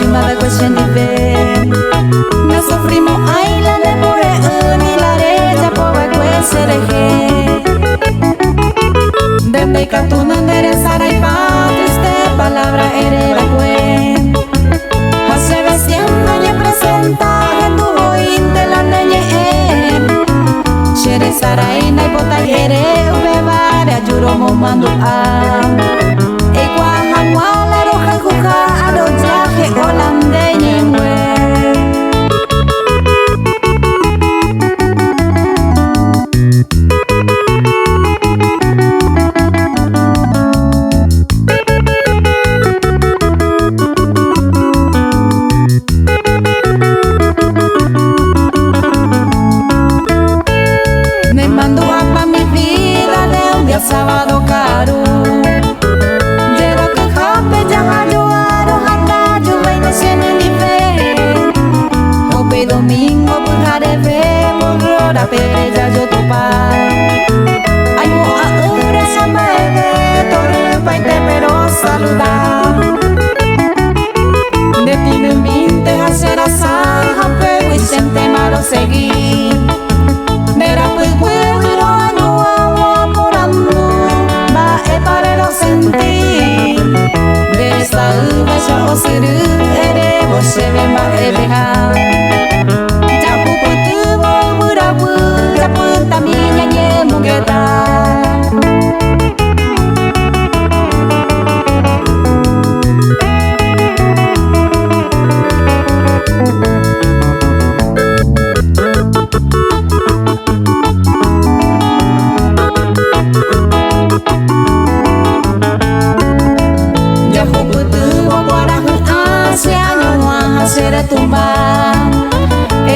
chimada question di ve na sofrimo ai la ne more ni la reja pove quese reje de me catuna nere sarai triste palabra ere la cuen hace vestiendo y presenta que tu oíste la neñe shere sarai nai bota ere ubevare ajuro mo mando a e kwa hangwa la roja juja ado jaje olande nyemwe me mando a pa mi vida de un día sábado caro domingo pujare ve morora pereja yo topa ay mo ahora sama de torre paite pero saludar de ti me minte hacer asar hampe y sente malo seguir mera pues puedo año por amor va e parero sentir de esta uva ya o siru ere você ve ma e bejar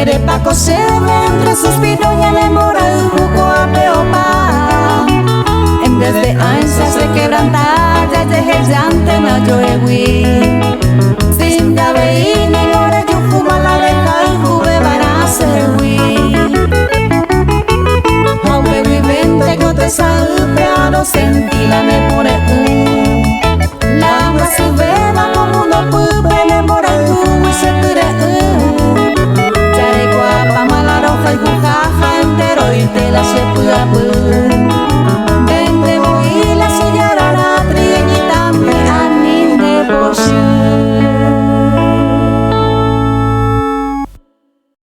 ere pa coser entre suspiro y el amor al jugo a peopa en vez de ansias de quebrantar ya dejé llante no yo ewi sin ya veí ni lore yo fuma la deja el juve para serwi aunque vivente que te salve a no sentir la me pone la más sube va como no pude me mora el jugo y se ture te la se pueda vende voy la señora la trigueñita mi anime por